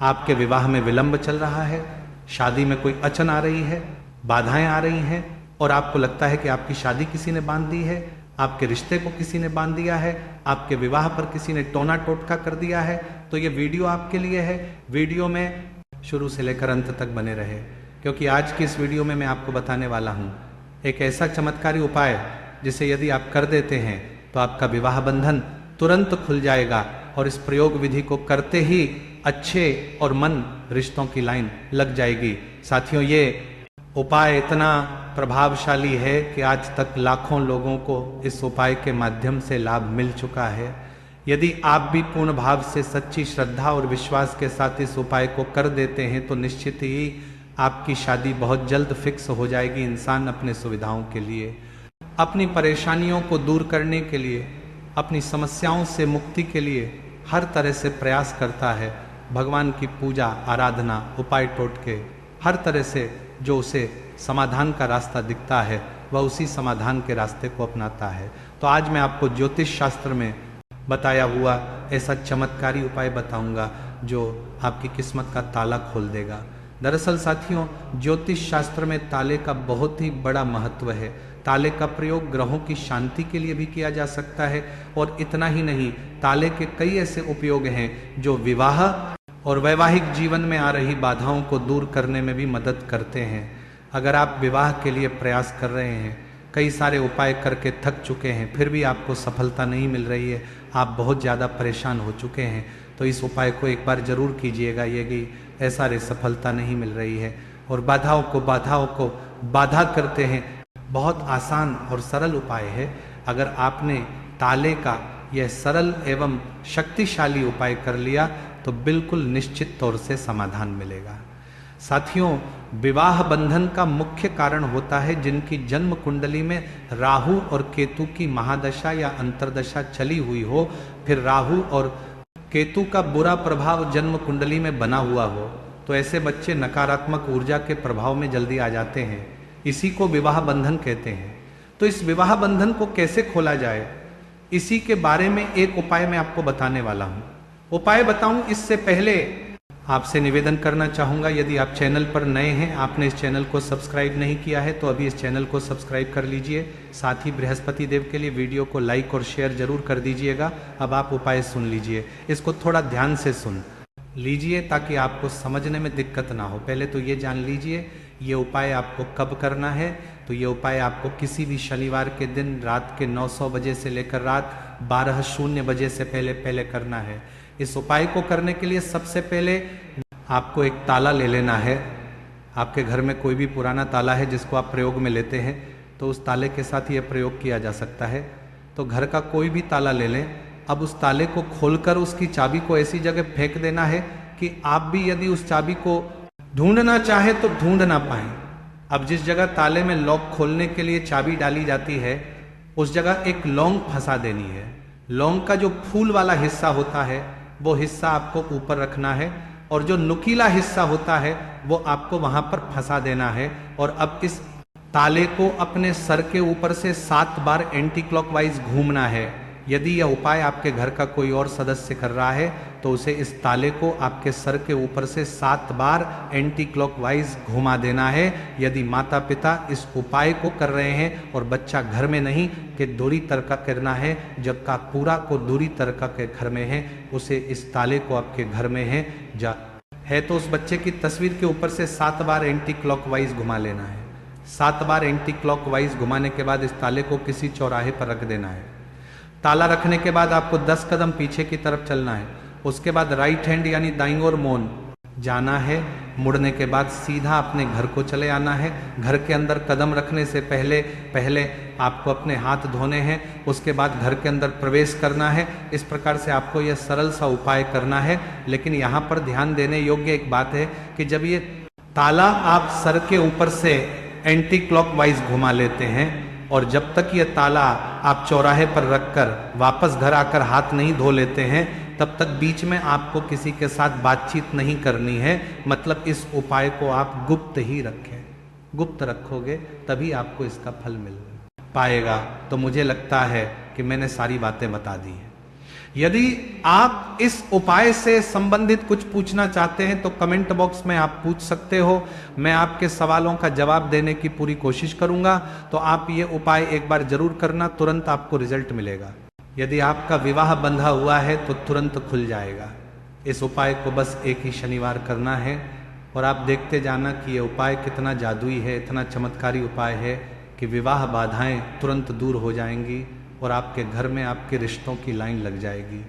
आपके विवाह में विलंब चल रहा है, शादी में कोई अड़चन आ रही है, बाधाएं आ रही हैं और आपको लगता है कि आपकी शादी किसी ने बांध दी है, आपके रिश्ते को किसी ने बांध दिया है, आपके विवाह पर किसी ने टोना टोटका कर दिया है, तो ये वीडियो आपके लिए है। वीडियो में शुरू से लेकर अंत तक बने रहे, क्योंकि आज की इस वीडियो में मैं आपको बताने वाला हूँ एक ऐसा चमत्कारी उपाय जिसे यदि आप कर देते हैं तो आपका विवाह बंधन तुरंत खुल जाएगा और इस प्रयोग विधि को करते ही अच्छे और मन रिश्तों की लाइन लग जाएगी। साथियों, ये उपाय इतना प्रभावशाली है कि आज तक लाखों लोगों को इस उपाय के माध्यम से लाभ मिल चुका है। यदि आप भी पूर्ण भाव से सच्ची श्रद्धा और विश्वास के साथ इस उपाय को कर देते हैं तो निश्चित ही आपकी शादी बहुत जल्द फिक्स हो जाएगी। इंसान अपने सुविधाओं के लिए, अपनी परेशानियों को दूर करने के लिए, अपनी समस्याओं से मुक्ति के लिए हर तरह से प्रयास करता है। भगवान की पूजा, आराधना, उपाय टोटके, हर तरह से जो उसे समाधान का रास्ता दिखता है वह उसी समाधान के रास्ते को अपनाता है। तो आज मैं आपको ज्योतिष शास्त्र में बताया हुआ ऐसा चमत्कारी उपाय बताऊंगा जो आपकी किस्मत का ताला खोल देगा। दरअसल साथियों, ज्योतिष शास्त्र में ताले का बहुत ही बड़ा महत्व है। ताले का प्रयोग ग्रहों की शांति के लिए भी किया जा सकता है और इतना ही नहीं, ताले के कई ऐसे उपयोग हैं जो विवाह और वैवाहिक जीवन में आ रही बाधाओं को दूर करने में भी मदद करते हैं। अगर आप विवाह के लिए प्रयास कर रहे हैं, कई सारे उपाय करके थक चुके हैं, फिर भी आपको सफलता नहीं मिल रही है, आप बहुत ज़्यादा परेशान हो चुके हैं, तो इस उपाय को एक बार जरूर कीजिएगा। ये कि ऐसा रे सफलता नहीं मिल रही है और बाधाओं को बाधा करते हैं। बहुत आसान और सरल उपाय है। अगर आपने ताले का यह सरल एवं शक्तिशाली उपाय कर लिया तो बिल्कुल निश्चित तौर से समाधान मिलेगा। साथियों, विवाह बंधन का मुख्य कारण होता है जिनकी जन्म कुंडली में राहु और केतु की महादशा या अंतर्दशा चली हुई हो, फिर राहु और केतु का बुरा प्रभाव जन्म कुंडली में बना हुआ हो, तो ऐसे बच्चे नकारात्मक ऊर्जा के प्रभाव में जल्दी आ जाते हैं। इसी को विवाह बंधन कहते हैं। तो इस विवाह बंधन को कैसे खोला जाए, इसी के बारे में एक उपाय मैं आपको बताने वाला हूं। उपाय बताऊं इससे पहले आपसे निवेदन करना चाहूंगा, यदि आप चैनल पर नए हैं, आपने इस चैनल को सब्सक्राइब नहीं किया है तो अभी इस चैनल को सब्सक्राइब कर लीजिए। साथ ही बृहस्पति देव के लिए वीडियो को लाइक और शेयर जरूर कर दीजिएगा। अब आप उपाय सुन लीजिए, इसको थोड़ा ध्यान से सुन लीजिए ताकि आपको समझने में दिक्कत ना हो। पहले तो ये जान लीजिए ये उपाय आपको कब करना है। तो ये उपाय आपको किसी भी शनिवार के दिन रात के 900 बजे से लेकर रात 12:00 बजे से पहले करना है। इस उपाय को करने के लिए सबसे पहले आपको एक ताला ले लेना है। आपके घर में कोई भी पुराना ताला है जिसको आप प्रयोग में लेते हैं तो उस ताले के साथ यह प्रयोग किया जा सकता है। तो घर का कोई भी ताला ले लें। अब उस ताले को खोलकर उसकी चाबी को ऐसी जगह फेंक देना है कि आप भी यदि उस चाबी को ढूंढना चाहे तो ढूंढ ना पाए। अब जिस जगह ताले में लॉक खोलने के लिए चाबी डाली जाती है उस जगह एक लौंग फंसा देनी है। लौंग का जो फूल वाला हिस्सा होता है वो हिस्सा आपको ऊपर रखना है और जो नुकीला हिस्सा होता है वो आपको वहां पर फंसा देना है। और अब इस ताले को अपने सर के ऊपर से 7 बार एंटी क्लॉकवाइज घूमना है। यदि यह उपाय आपके घर का कोई और सदस्य कर रहा है तो उसे इस ताले को आपके सर के ऊपर से 7 बार एंटी क्लॉकवाइज घुमा देना है। यदि माता पिता इस उपाय को कर रहे हैं और बच्चा घर में नहीं कि दूरी तरका करना है, जबकि पूरा को दूरी तरका के घर में है, उसे इस ताले को आपके घर में है तो उस बच्चे की तस्वीर के ऊपर से 7 बार एंटी क्लॉकवाइज घुमा लेना है। 7 बार एंटी क्लॉकवाइज घुमाने के बाद इस ताले को किसी चौराहे पर रख देना है। ताला रखने के बाद आपको 10 कदम पीछे की तरफ चलना है। उसके बाद राइट हैंड यानी दाईं ओर मोड़ जाना है। मुड़ने के बाद सीधा अपने घर को चले आना है। घर के अंदर कदम रखने से पहले आपको अपने हाथ धोने हैं। उसके बाद घर के अंदर प्रवेश करना है। इस प्रकार से आपको यह सरल सा उपाय करना है। लेकिन यहाँ पर ध्यान देने योग्य एक बात है कि जब ये ताला आप सर के ऊपर से एंटी क्लॉकवाइज घुमा लेते हैं और जब तक ये ताला आप चौराहे पर रखकर वापस घर आकर हाथ नहीं धो लेते हैं तब तक बीच में आपको किसी के साथ बातचीत नहीं करनी है। मतलब इस उपाय को आप गुप्त ही रखें। गुप्त रखोगे तभी आपको इसका फल मिल पाएगा। तो मुझे लगता है कि मैंने सारी बातें बता दी हैं। यदि आप इस उपाय से संबंधित कुछ पूछना चाहते हैं तो कमेंट बॉक्स में आप पूछ सकते हो। मैं आपके सवालों का जवाब देने की पूरी कोशिश करूंगा। तो आप ये उपाय एक बार जरूर करना, तुरंत आपको रिजल्ट मिलेगा। यदि आपका विवाह बंधा हुआ है तो तुरंत खुल जाएगा। इस उपाय को बस एक ही शनिवार करना है और आप देखते जाना कि ये उपाय कितना जादुई है, इतना चमत्कारी उपाय है कि विवाह बाधाएं तुरंत दूर हो जाएंगी और आपके घर में आपके रिश्तों की लाइन लग जाएगी।